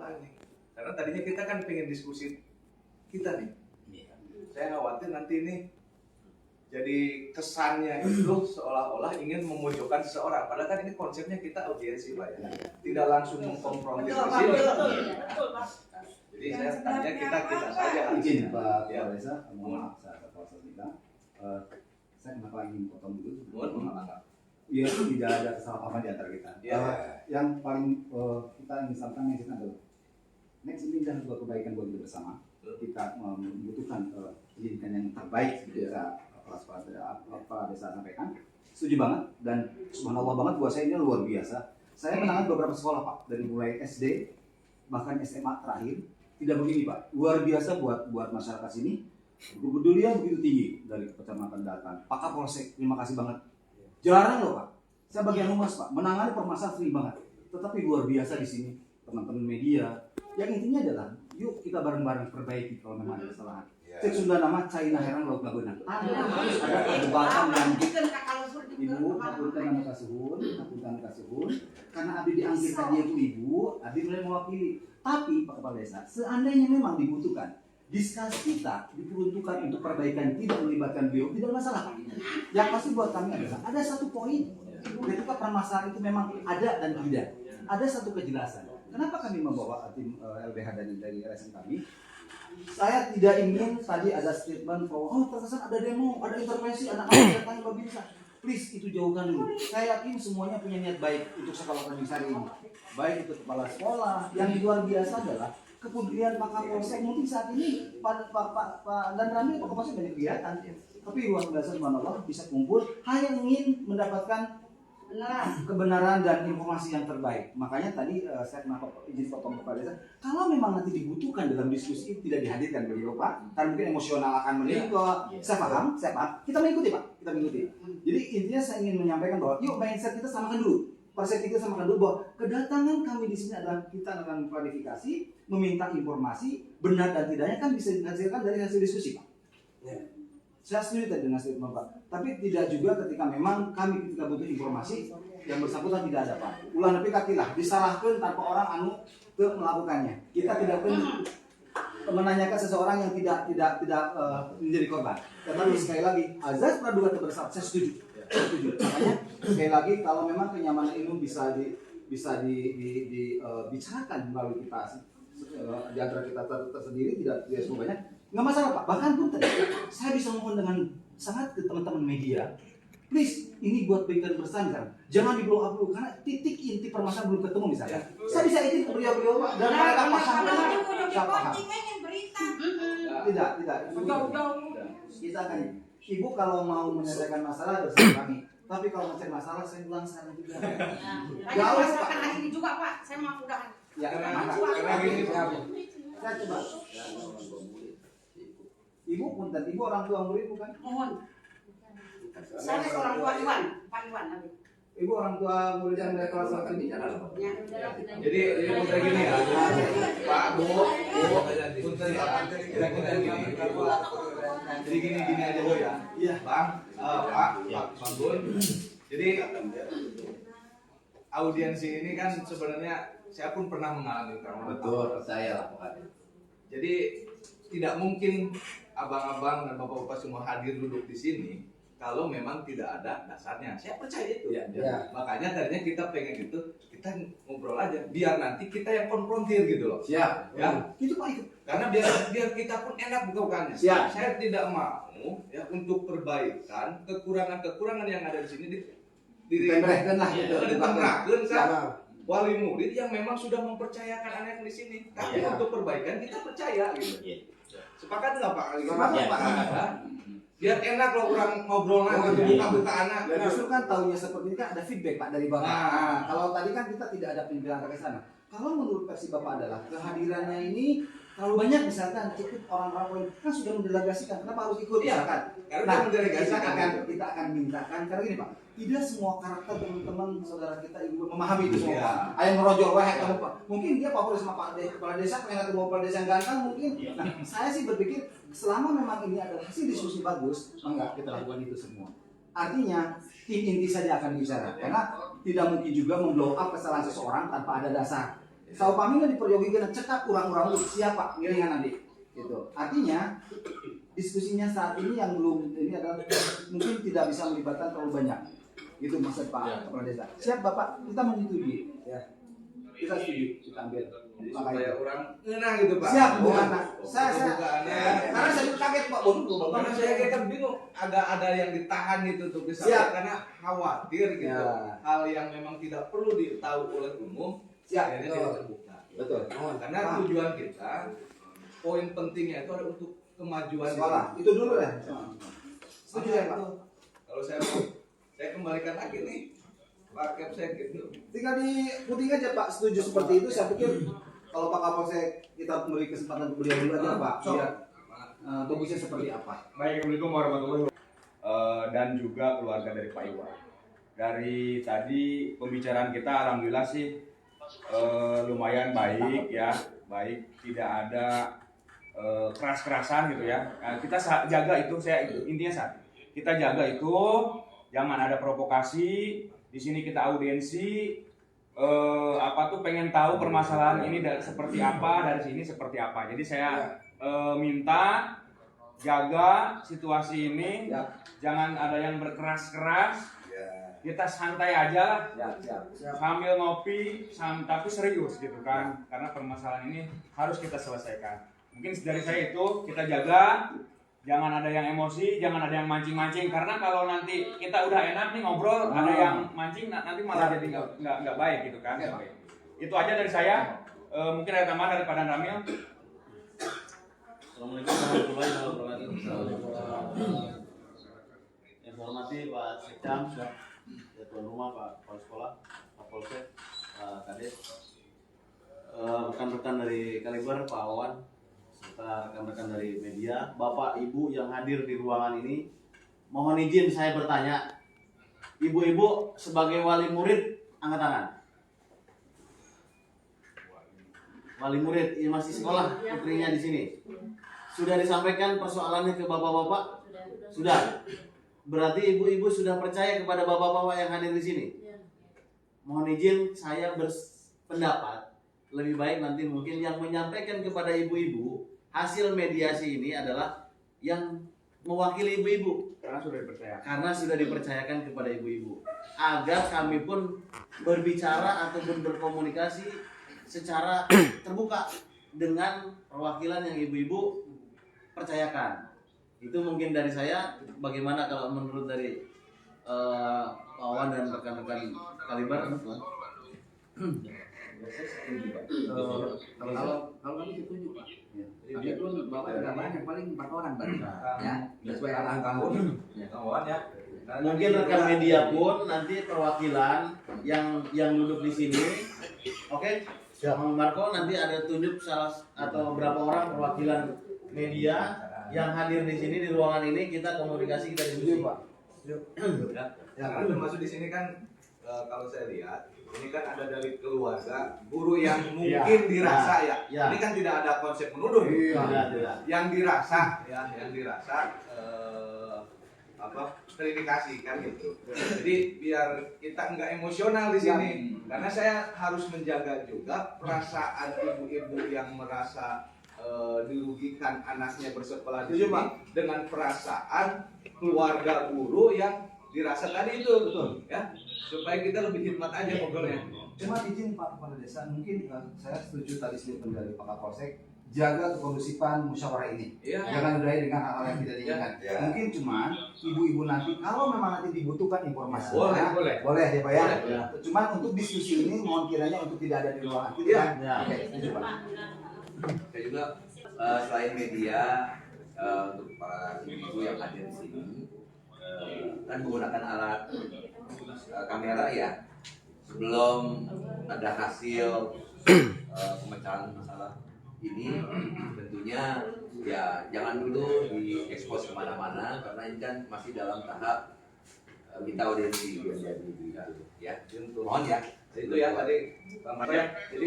bola nih. Karena tadinya kita kan pengen diskusi kita nih. Saya khawatir nanti ini jadi kesannya itu seolah-olah ingin memojokkan seseorang. Padahal kan ini konsepnya kita audiensi Pak ya. Tidak langsung mengkonfrontir di sini. Jadi saya tanya kita saja. Izin Pak Desa, mohon maaf saya terpaksa bilang. Saya kenapa ingin potong dulu? Iya, tidak ada kesalahpahaman di antara kita. Yang paling kita ingin sampaikan adalah next ini adalah sebuah kebaikan buat kita bersama. Kita membutuhkan pendidikan yang terbaik seperti Kepala Desa sampaikan. Setuju banget dan subhanallah banget buat saya ini luar biasa. Saya menangani beberapa sekolah Pak, dari mulai SD bahkan SMA terakhir. Tidak begini Pak, luar biasa buat masyarakat sini. Kepedulian begitu tinggi dari kecamatan datang. Pak Kapolsek, terima kasih banget. Jarang loh Pak, saya bagian humas Pak, menangani permasalahan sering banget. Tetapi luar biasa di sini teman-teman media. Yang intinya adalah, yuk kita bareng-bareng perbaiki kalau memang ada kesalahan. Cek Sunda nama China heran laut Laguna. Harus ada perdebatan dan Ibu, hapunten nama kasuhun, karena Abi dianggilkan dia itu Ibu, Abi mulai mewakili. Tapi Pak Kepala Desa, seandainya memang dibutuhkan diskusi kita diperuntukkan untuk perbaikan tidak melibatkan beliau, tidak masalah. Yang pasti buat kami adalah ada satu poin ketika permasalahan itu memang ada dan tidak. Ada satu kejelasan. Kenapa kami membawa tim LBH dari LSM kami? Saya tidak ingin tadi ada statement bahwa terkesan ada demo, ada intervensi, anak-anak datang ke bisa. Please itu jauhkan dulu. Saya yakin semuanya punya niat baik untuk sekolah Tanjung Sari ini. Baik itu kepala sekolah. Yang luar biasa adalah kepedulian Pak Kapolsek. Mungkin saat ini Pak dan Rami Pak Kapolsek banyak kegiatan. Tapi luar biasa subhanallah bisa kumpul hanya ingin mendapatkan kebenaran dan informasi yang terbaik. Makanya tadi saya kenapa izin potong Kepala Desa, kalau memang nanti dibutuhkan dalam diskusi tidak dihadirkan beliau Pak, karena mungkin emosional akan meninggal. Saya paham, kita mengikuti Pak, kita mengikuti. Jadi intinya saya ingin menyampaikan bahwa yuk mindset kita samakan dulu, persepsi kita samakan dulu bahwa kedatangan kami di sini adalah kita akan klarifikasi, meminta informasi benar dan tidaknya kan bisa dihasilkan dari hasil diskusi Pak. Saya setuju tadi dengan statement Pak, tapi tidak juga ketika memang kami ketika butuh informasi yang bersangkutan tidak ada Pak. Ulah nepi kakilah disalahkan tanpa orang melakukannya. Kita tidak pun menanyakan seseorang yang tidak menjadi korban. Tetapi sekali lagi azas praduga bersalah, saya setuju. Makanya sekali lagi kalau memang kenyamanan itu bisa dibicarakan melalui kita di antara kita tersendiri tidak semuanya. Nggak masalah Pak, bahkan pun tadi saya bisa mohon dengan sangat ke teman-teman media, please ini buat berikan bersandar, jangan di blow up dulu karena titik inti permasalahan belum ketemu misalnya. Saya bisa izin ke beliau Pak dan mereka paham. Tidak, kita akan. Ibu kalau mau menyelesaikan masalah bersama kami, tapi kalau mencari masalah saya bilang sekarang juga. Jauh Pak. Hari ini juga Pak, saya mau udahan. Ya, karena gini saya coba. Ibu punten, ibu orang tua murid bukan? Mohon. Saya orang tua Iwan, Pak Iwan. Ibu orang tua murid yang dari kelas 1 ini? Jadi punten gini ya, Pak, Bu, punten ya, punten gini. Jadi gini aja Bu ya. Iya. Bang, Pak Bun. Jadi audiensi ini kan sebenarnya saya pun pernah mengalami trauma. Betul, saya lah pokoknya. Jadi tidak mungkin abang-abang dan bapak-bapak semua hadir duduk di sini kalau memang tidak ada dasarnya. Saya percaya itu. Ya. Makanya tadinya kita pengen itu, kita ngobrol aja biar nanti kita yang konfrontir gitu loh. Siap. Ya. Itu Pak itu. Karena biar kita pun enak bukannya. Siap. Saya tidak mau ya untuk perbaikan kekurangan yang ada di sini Ditembrehkan lah gitu. ditembrahkan kan wali murid yang memang sudah mempercayakan anak di sini. Tapi untuk perbaikan kita percaya gitu. Sepakat nggak Pak? Sepakat Pak. Biar enak loh orang ngobrol lagi buka anak. Ya justru kan tahunya seperti ini kan ada feedback Pak dari Bapak. Nah. Kalau tadi kan kita tidak ada pembicaraan ke sana. Kalau menurut versi Bapak adalah kehadirannya ini terlalu banyak misalkan ikut orang-orang kan sudah mendelegasikan, kenapa harus ikut misalkan? Karena kita akan mintakan karena gini Pak, tidak semua karakter teman-teman saudara kita ibu memahami itu semua Pak. Ayam merojol wah kamu Pak. Mungkin dia favorit sama Pak Kepala Desa, pengen ketemu Kepala Desa yang ganteng mungkin. Nah, saya sih berpikir selama memang ini adalah hasil diskusi bagus, enggak kita lakukan itu semua. Artinya tim inti saja akan bicara karena tidak mungkin juga memblow up kesalahan seseorang tanpa ada dasar. Saupami kan diperyogikan cekak kurang-kurang siapa ngiringan nanti. Gitu. Artinya diskusinya saat ini yang belum ini adalah mungkin tidak bisa melibatkan terlalu banyak. Itu maksud Pak Kepala Desa. Siap Bapak, kita menyetujui. Ya. Kita setuju, kita ambil. Jadi supaya orang ngenah gitu Pak. Siap, Bu Ana. Karena saya kaget Pak Bun. Karena saya kan bingung, agak ada yang ditahan gitu tuh misalnya karena khawatir gitu. Ya. Hal yang memang tidak perlu ditahu oleh umum, akhirnya tidak terbuka. Betul. Karena tujuan kita, poin pentingnya itu ada untuk kemajuan sekolah. Itu dulu ya. Setuju ya Pak. Kalau saya kembalikan lagi nih. Pak Kapolsek gitu. Tinggal diputing aja Pak, setuju seperti itu. Saya pikir kalau Pak Kapolsek kita beri kesempatan ke beliau dulu aja Pak, biar tugasnya seperti apa. Baik, Assalamualaikum warahmatullahi wabarakatuh. Dan juga keluarga dari Pak Iwan. Dari tadi pembicaraan kita alhamdulillah sih lumayan baik ya, baik, tidak ada keras-kerasan gitu ya. Nah, kita jaga itu, intinya kita jaga itu, jangan ada provokasi. Di sini kita audiensi, pengen tahu permasalahan ini seperti apa, dari sini seperti apa. Jadi saya minta jaga situasi ini, jangan ada yang berkeras-keras. Kita santai aja lah, sambil ngopi, tapi serius gitu kan, karena permasalahan ini harus kita selesaikan. Mungkin dari saya itu kita jaga. Jangan ada yang emosi, jangan ada yang mancing-mancing, karena kalau nanti kita udah enak nih ngobrol, ada yang mancing, nanti malah jadi nggak baik gitu kan. Itu aja dari saya. Mungkin ada tambahan dari Pak Dan Ramil. Assalamualaikum warahmatullahi wabarakatuh. Yang saya hormati Pak Sekam, ya tuan rumah, Pak Kepala Sekolah, Pak Polsek, Pak Kades, rekan-rekan dari Kaliber, Pak Awan, serta rekan-rekan dari media, Bapak Ibu yang hadir di ruangan ini. Mohon izin saya bertanya, ibu-ibu sebagai wali murid angkat tangan. Wali murid yang masih sekolah, putrinya di sini. Sudah disampaikan persoalannya ke bapak-bapak? Sudah. Berarti ibu-ibu sudah percaya kepada bapak-bapak yang hadir di sini. Mohon izin saya berpendapat lebih baik nanti mungkin yang menyampaikan kepada ibu-ibu hasil mediasi ini adalah yang mewakili ibu-ibu karena sudah dipercayakan kepada ibu-ibu, agar kami pun berbicara ataupun berkomunikasi secara terbuka dengan perwakilan yang ibu-ibu percayakan. Itu mungkin dari saya. Bagaimana kalau menurut dari Pak Wawan dan rekan-rekan Kaliber? Kalau kami setuju Pak. Tapi pun bapak nggak banyak, paling 4 orang tadi. Ya, sesuai arahan kamu. Ya. Mungkin rekan media pun nanti perwakilan yang duduk di sini, oke? Bang Marco nanti ada tunjuk salah atau beberapa orang perwakilan media yang hadir di sini di ruangan ini, kita komunikasi, kita diskusi Pak. Ya, karena termasuk di sini kan kalau saya lihat ini kan ada dari keluarga guru yang mungkin dirasa ya. Ini kan tidak ada konsep menuduh. Yang dirasa terindikasi kan gitu. Jadi biar kita enggak emosional di sini. Karena saya harus menjaga juga perasaan ibu-ibu yang merasa dirugikan anaknya bersekolah di sini dengan perasaan keluarga guru yang dirasa tadi itu, betul ya, supaya kita lebih hikmat aja ngobrolnya. Cuma izin Pak Kepala Desa, mungkin saya setuju tadi statement dari Pak Kapolsek, jaga kekondusifan musyawarah ini. Jangan berakhir dengan hal-hal yang tidak diinginkan. Mungkin cuman ibu-ibu nanti kalau memang nanti dibutuhkan informasi, boleh ya Pak ya. Cuman untuk diskusi ini mohon kiranya untuk tidak ada di ruangan kita. Oke, setuju Pak. Saya juga selain media untuk para ibu yang hadir di sini kan menggunakan alat kamera ya. Sebelum ada hasil pemecahan masalah ini, tentunya ya jangan dulu diekspos kemana-mana karena ini kan masih dalam tahap minta audiensi ya. Mohon ya. Itu ya tadi Bang Marco. Jadi